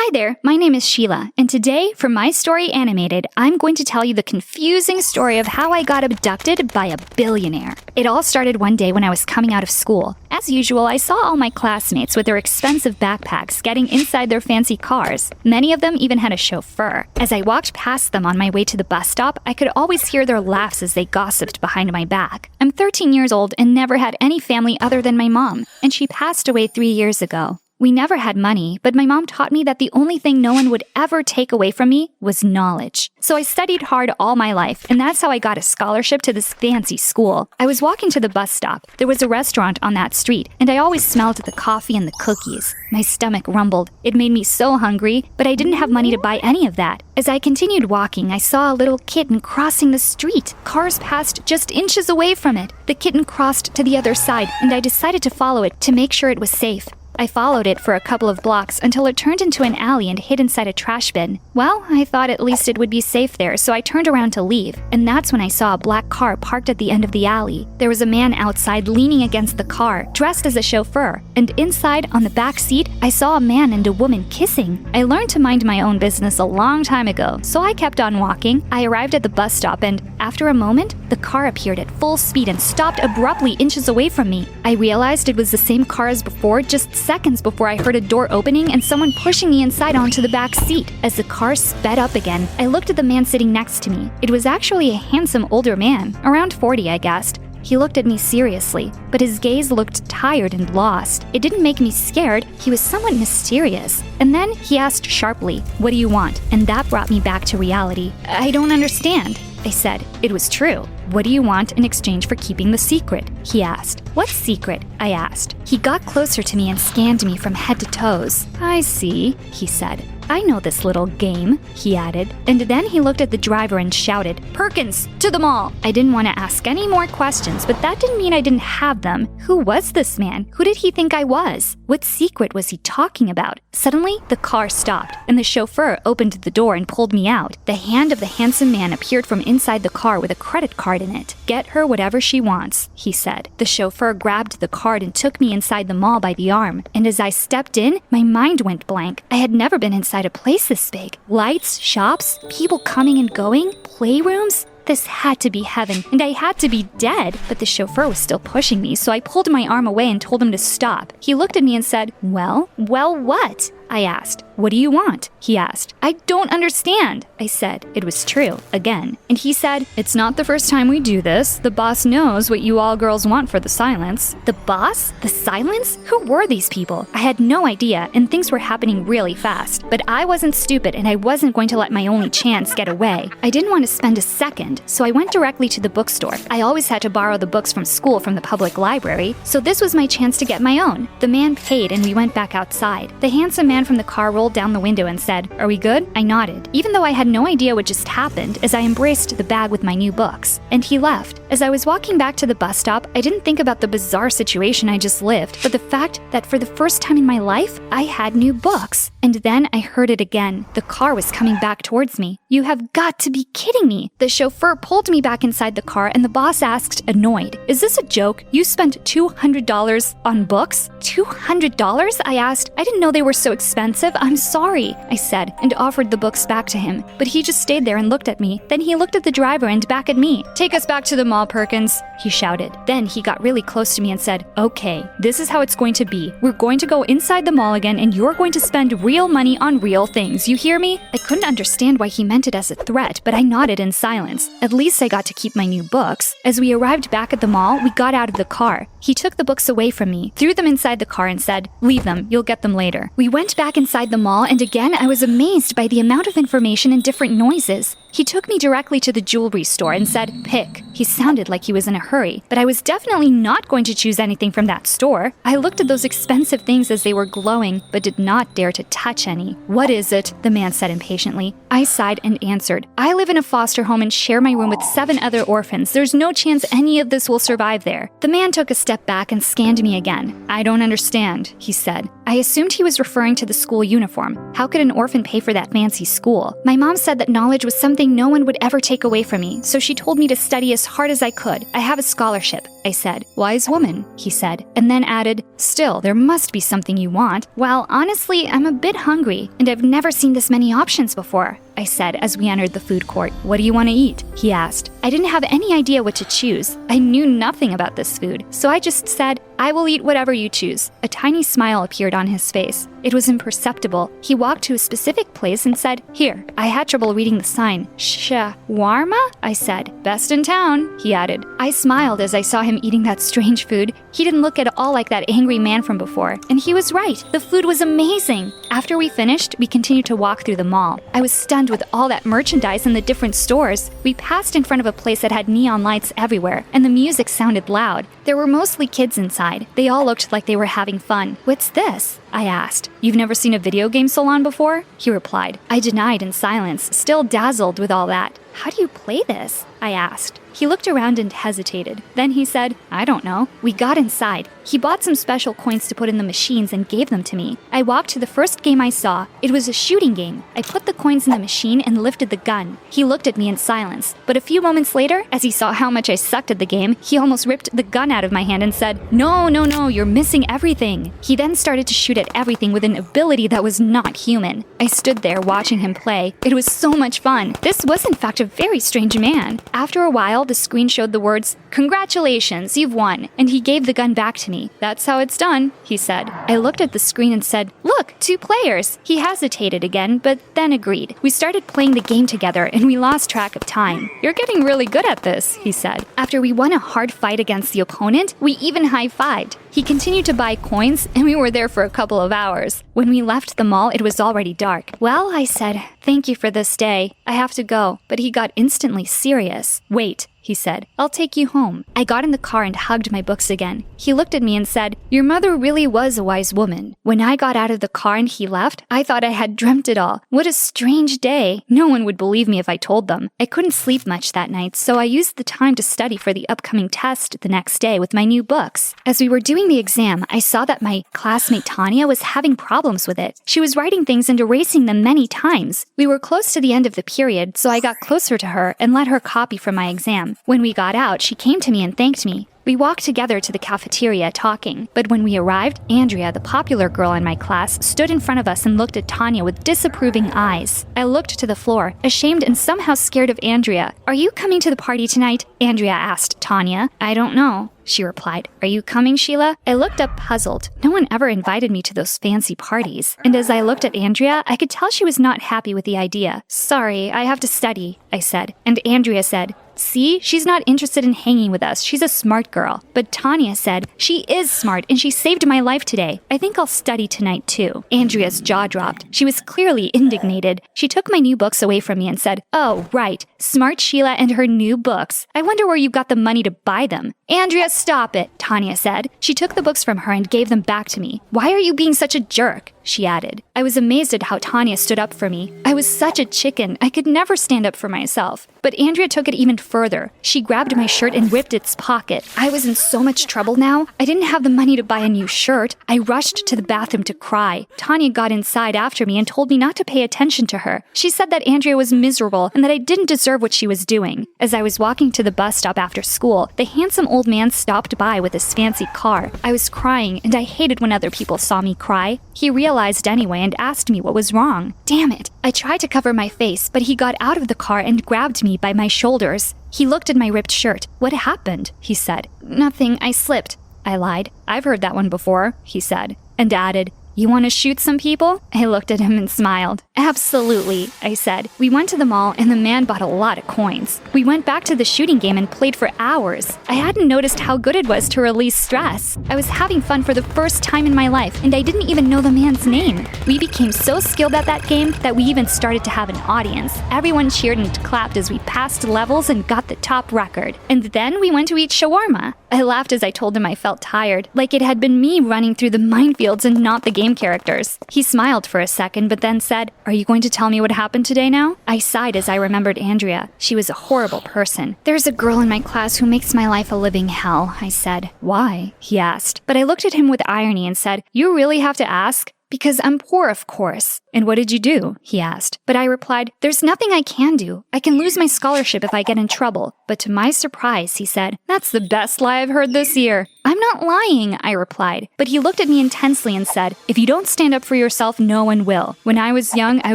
Hi there, my name is Sheila, and today, for My Story Animated, I'm going to tell you the confusing story of how I got abducted by a billionaire. It all started one day when I was coming out of school. As usual, I saw all my classmates with their expensive backpacks getting inside their fancy cars. Many of them even had a chauffeur. As I walked past them on my way to the bus stop, I could always hear their laughs as they gossiped behind my back. I'm 13 years old and never had any family other than my mom, and she passed away 3 years ago. We never had money, but my mom taught me that the only thing no one would ever take away from me was knowledge. So I studied hard all my life, and that's how I got a scholarship to this fancy school. I was walking to the bus stop. There was a restaurant on that street, and I always smelled the coffee and the cookies. My stomach rumbled. It made me so hungry, but I didn't have money to buy any of that. As I continued walking, I saw a little kitten crossing the street. Cars passed just inches away from it. The kitten crossed to the other side, and I decided to follow it to make sure it was safe. I followed it for a couple of blocks until it turned into an alley and hid inside a trash bin. Well, I thought at least it would be safe there, so I turned around to leave, and that's when I saw a black car parked at the end of the alley. There was a man outside leaning against the car, dressed as a chauffeur, and inside, on the back seat, I saw a man and a woman kissing. I learned to mind my own business a long time ago, so I kept on walking. I arrived at the bus stop, and after a moment, the car appeared at full speed and stopped abruptly inches away from me. I realized it was the same car as before, just seconds before I heard a door opening and someone pushing me inside onto the back seat. As the car sped up again, I looked at the man sitting next to me. It was actually a handsome older man, around 40 I guessed. He looked at me seriously, but his gaze looked tired and lost. It didn't make me scared, he was somewhat mysterious. And then he asked sharply, "What do you want?" And that brought me back to reality. "I don't understand," I said. It was true. "What do you want in exchange for keeping the secret?" he asked. "What secret?" I asked. He got closer to me and scanned me from head to toes. "I see," he said. "I know this little game," he added. And then he looked at the driver and shouted, "Perkins, to the mall!" I didn't want to ask any more questions, but that didn't mean I didn't have them. Who was this man? Who did he think I was? What secret was he talking about? Suddenly, the car stopped, and the chauffeur opened the door and pulled me out. The hand of the handsome man appeared from inside the car with a credit card in it. "Get her whatever she wants," he said. The chauffeur grabbed the card and took me inside the mall by the arm, and as I stepped in, my mind went blank. I had never been inside a place this big. Lights, shops, people coming and going, playrooms. This had to be heaven, and I had to be dead. But the chauffeur was still pushing me, so I pulled my arm away and told him to stop. He looked at me and said, Well, what?" I asked. "What do you want?" he asked. "I don't understand," I said. It was true, again. And he said, "It's not the first time we do this. The boss knows what you all girls want for the silence." The boss? The silence? Who were these people? I had no idea, and things were happening really fast. But I wasn't stupid, and I wasn't going to let my only chance get away. I didn't want to spend a second, so I went directly to the bookstore. I always had to borrow the books from school from the public library, so this was my chance to get my own. The man paid, and we went back outside. The handsome man from the car rolled down the window and said, "Are we good?" I nodded, even though I had no idea what just happened, as I embraced the bag with my new books. And he left. As I was walking back to the bus stop, I didn't think about the bizarre situation I just lived, but the fact that for the first time in my life, I had new books. And then I heard it again. The car was coming back towards me. "You have got to be kidding me!" The chauffeur pulled me back inside the car, and the boss asked, annoyed, "Is this a joke? You spent $200 on books?" $200? I asked. "I didn't know they were so expensive. I'm sorry," I said, and offered the books back to him. But he just stayed there and looked at me. Then he looked at the driver and back at me. "Take us back to the mall, Perkins," he shouted. Then he got really close to me and said, "Okay, this is how it's going to be. We're going to go inside the mall again, and you're going to spend real money on real things. You hear me?" I couldn't understand why he meant it as a threat, but I nodded in silence. At least I got to keep my new books. As we arrived back at the mall, we got out of the car. He took the books away from me, threw them inside the car, and said, "Leave them. You'll get them later." We went back inside the mall, and again I was amazed by the amount of information and different noises. He took me directly to the jewelry store and said, "Pick." He sounded like he was in a hurry, but I was definitely not going to choose anything from that store. I looked at those expensive things as they were glowing, but did not dare to touch any. "What is it?" the man said impatiently. I sighed and answered, "I live in a foster home and share my room with 7 other orphans. There's no chance any of this will survive there." The man took a step back and scanned me again. "I don't understand," he said. I assumed he was referring to the school uniform. How could an orphan pay for that fancy school? My mom said that knowledge was something something no one would ever take away from me, so she told me to study as hard as I could. I have a scholarship, I said. Wise woman, he said, and then added, still, there must be something you want. Well, honestly, I'm a bit hungry, and I've never seen this many options before, I said as we entered the food court. What do you want to eat? He asked. I didn't have any idea what to choose. I knew nothing about this food, so I just said, I will eat whatever you choose. A tiny smile appeared on his face. It was imperceptible. He walked to a specific place and said, here. I had trouble reading the sign. Shawarma? I said. Best in town, he added. I smiled as I saw him eating that strange food. He didn't look at all like that angry man from before, and he was right. The food was amazing. After we finished, we continued to walk through the mall. I was stunned with all that merchandise in the different stores. We passed in front of a place that had neon lights everywhere, and the music sounded loud. There were mostly kids inside. They all looked like they were having fun. What's this? I asked. You've never seen a video game salon before? He replied. I denied in silence, still dazzled with all that. How do you play this? I asked. He looked around and hesitated. Then he said, I don't know. We got inside. He bought some special coins to put in the machines and gave them to me. I walked to the first game I saw. It was a shooting game. I put the coins in the machine and lifted the gun. He looked at me in silence. But a few moments later, as he saw how much I sucked at the game, he almost ripped the gun out of my hand and said, No, you're missing everything. He then started to shoot at everything with an ability that was not human. I stood there watching him play. It was so much fun. This was in fact a very strange man. After a while, the screen showed the words, Congratulations, you've won, and he gave the gun back to me. That's how it's done, he said. I looked at the screen and said, Look, 2 players. He hesitated again, but then agreed. We started playing the game together, and we lost track of time. You're getting really good at this, he said. After we won a hard fight against the opponent, we even high-fived. He continued to buy coins, and we were there for a couple of hours. When we left the mall, it was already dark. Well, I said, thank you for this day. I have to go. But he got instantly serious. Wait, he said. I'll take you home. I got in the car and hugged my books again. He looked at me and said, Your mother really was a wise woman. When I got out of the car and he left, I thought I had dreamt it all. What a strange day. No one would believe me if I told them. I couldn't sleep much that night, so I used the time to study for the upcoming test the next day with my new books. As we were doing the exam, I saw that my classmate Tanya was having problems with it. She was writing things and erasing them many times. We were close to the end of the period, so I got closer to her and let her copy from my exam. When we got out, she came to me and thanked me. We walked together to the cafeteria talking, but when we arrived, Andrea, the popular girl in my class, stood in front of us and looked at Tanya with disapproving eyes. I looked to the floor, ashamed and somehow scared of Andrea. Are you coming to the party tonight? Andrea asked Tanya. I don't know, she replied. Are you coming, Sheila? I looked up puzzled. No one ever invited me to those fancy parties. And as I looked at Andrea, I could tell she was not happy with the idea. Sorry, I have to study, I said. And Andrea said, See, she's not interested in hanging with us. She's a smart girl. But Tanya said, She is smart and she saved my life today. I think I'll study tonight too. Andrea's jaw dropped. She was clearly indignated. She took my new books away from me and said, Oh, right. Smart Sheila and her new books. I wonder where you got the money to buy them. Andrea, stop it, Tanya said. She took the books from her and gave them back to me. Why are you being such a jerk? She added. I was amazed at how Tanya stood up for me. I was such a chicken. I could never stand up for myself. But Andrea took it even further. She grabbed my shirt and ripped its pocket. I was in so much trouble now. I didn't have the money to buy a new shirt. I rushed to the bathroom to cry. Tanya got inside after me and told me not to pay attention to her. She said that Andrea was miserable and that I didn't deserve what she was doing. As I was walking to the bus stop after school, the handsome old man stopped by with his fancy car. I was crying, and I hated when other people saw me cry. He realized anyway and asked me what was wrong. Damn it! I tried to cover my face, but he got out of the car and grabbed me by my shoulders. He looked at my ripped shirt. What happened? He said. Nothing, I slipped. I lied. I've heard that one before, he said, and added, You want to shoot some people? I looked at him and smiled. Absolutely, I said. We went to the mall and the man bought a lot of coins. We went back to the shooting game and played for hours. I hadn't noticed how good it was to release stress. I was having fun for the first time in my life, and I didn't even know the man's name. We became so skilled at that game that we even started to have an audience. Everyone cheered and clapped as we passed levels and got the top record. And then we went to eat shawarma. I laughed as I told him I felt tired, like it had been me running through the minefields and not the game characters. He smiled for a second, but then said, Are you going to tell me what happened today now? I sighed as I remembered Andrea. She was a horrible person. There's a girl in my class who makes my life a living hell, I said. Why? He asked. But I looked at him with irony and said, You really have to ask? Because I'm poor, of course. And what did you do? He asked. But I replied, there's nothing I can do. I can lose my scholarship if I get in trouble. But to my surprise, he said, that's the best lie I've heard this year. I'm not lying, I replied. But he looked at me intensely and said, if you don't stand up for yourself, no one will. When I was young, I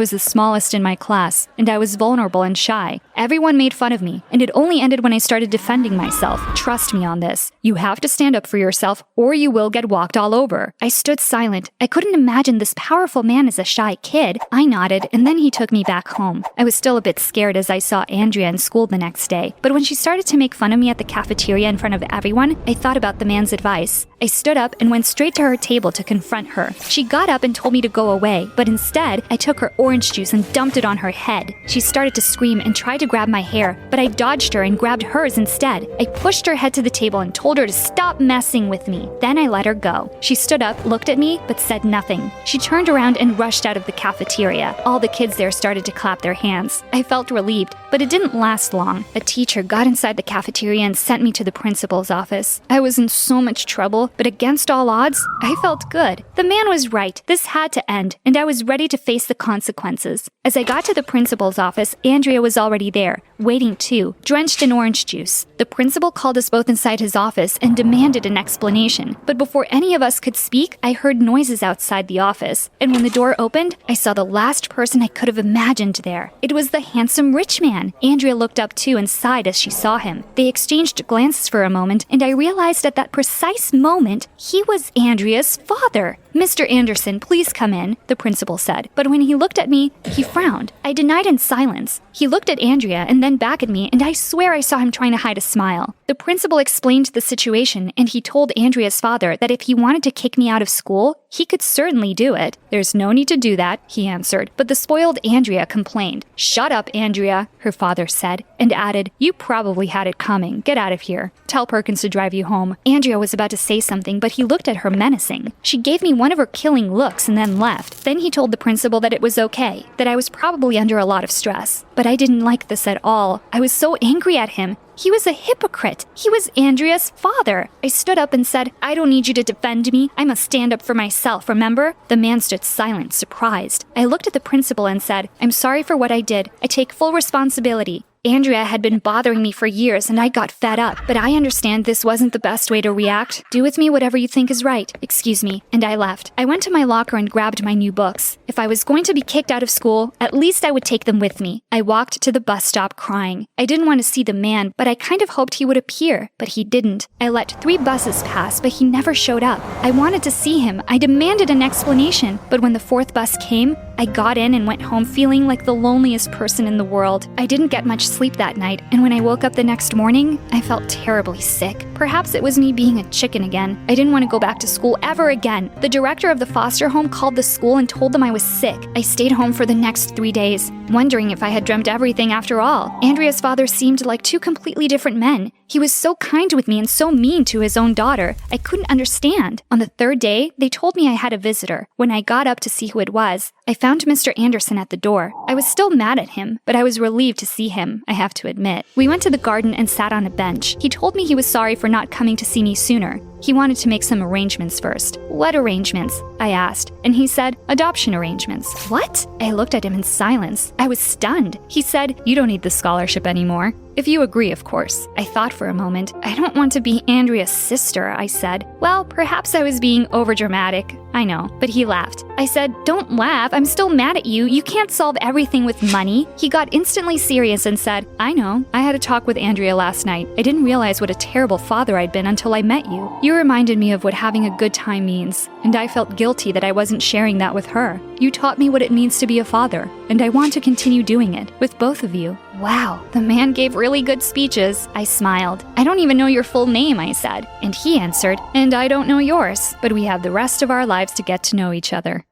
was the smallest in my class, and I was vulnerable and shy. Everyone made fun of me, and it only ended when I started defending myself. Trust me on this. You have to stand up for yourself, or you will get walked all over. I stood silent. I couldn't imagine this powerful man as a shy kid. I nodded, and then he took me back home. I was still a bit scared as I saw Andrea in school the next day, but when she started to make fun of me at the cafeteria in front of everyone, I thought about the man's advice. I stood up and went straight to her table to confront her. She got up and told me to go away, but instead, I took her orange juice and dumped it on her head. She started to scream and tried to grab my hair, but I dodged her and grabbed hers instead. I pushed her head to the table and told her to stop messing with me. Then I let her go. She stood up, looked at me, but said nothing. She turned around and rushed out of the cafeteria. All the kids there started to clap their hands. I felt relieved, but it didn't last long. A teacher got inside the cafeteria and sent me to the principal's office. I was in so much trouble, but against all odds, I felt good. The man was right. This had to end, and I was ready to face the consequences. As I got to the principal's office, Andrea was already there, waiting too, drenched in orange juice. The principal called us both inside his office and demanded an explanation. But before any of us could speak, I heard noises outside the office. And when the door opened, I saw the last person I could have imagined there. It was the handsome rich man. Andrea looked up too and sighed as she saw him. They exchanged glances for a moment, and I realized at that precise moment, he was Andrea's father. Mr. Anderson, please come in, the principal said. But when he looked at me, he frowned. I denied in silence. He looked at Andrea and then back at me, and I swear I saw him trying to hide a smile. The principal explained the situation, and he told Andrea's father that if he wanted to kick me out of school, he could certainly do it. There's no need to do that, he answered. But the spoiled Andrea complained. Shut up, Andrea, her father said, and added, you probably had it coming. Get out of here. Tell Perkins to drive you home. Andrea was about to say something, but he looked at her menacing. She gave me one of her killing looks and then left. Then he told the principal that it was okay, that I was probably under a lot of stress. But I didn't like this at all. I was so angry at him. He was a hypocrite. He was Andrea's father. I stood up and said, I don't need you to defend me. I must stand up for myself, remember? The man stood silent, surprised. I looked at the principal and said, I'm sorry for what I did. I take full responsibility. Andrea had been bothering me for years and I got fed up, but I understand this wasn't the best way to react. Do with me whatever you think is right. Excuse me. And I left. I went to my locker and grabbed my new books. If I was going to be kicked out of school, at least I would take them with me. I walked to the bus stop crying. I didn't want to see the man, but I kind of hoped he would appear, but he didn't. I let 3 buses pass, but he never showed up. I wanted to see him. I demanded an explanation, but when the 4th bus came, I got in and went home feeling like the loneliest person in the world. I didn't get much sleep that night, and when I woke up the next morning, I felt terribly sick. Perhaps it was me being a chicken again. I didn't want to go back to school ever again. The director of the foster home called the school and told them I was sick. I stayed home for the next 3 days, wondering if I had dreamt everything after all. Andrea's father seemed like 2 completely different men. He was so kind with me and so mean to his own daughter. I couldn't understand. On the 3rd day, they told me I had a visitor. When I got up to see who it was, I found Mr. Anderson at the door. I was still mad at him, but I was relieved to see him, I have to admit. We went to the garden and sat on a bench. He told me he was sorry for not coming to see me sooner. He wanted to make some arrangements first. What arrangements? I asked, and he said, adoption arrangements. What? I looked at him in silence. I was stunned. He said, you don't need the scholarship anymore. If you agree, of course. I thought for a moment. I don't want to be Andrea's sister, I said. Well, perhaps I was being overdramatic. I know, but he laughed. I said, don't laugh. I'm still mad at you. You can't solve everything with money. He got instantly serious and said, I know. I had a talk with Andrea last night. I didn't realize what a terrible father I'd been until I met you. You reminded me of what having a good time means, and I felt guilty that I wasn't sharing that with her. You taught me what it means to be a father, and I want to continue doing it with both of you. Wow, the man gave really good speeches. I smiled. I don't even know your full name, I said. And he answered, and I don't know yours, but we have the rest of our lives to get to know each other.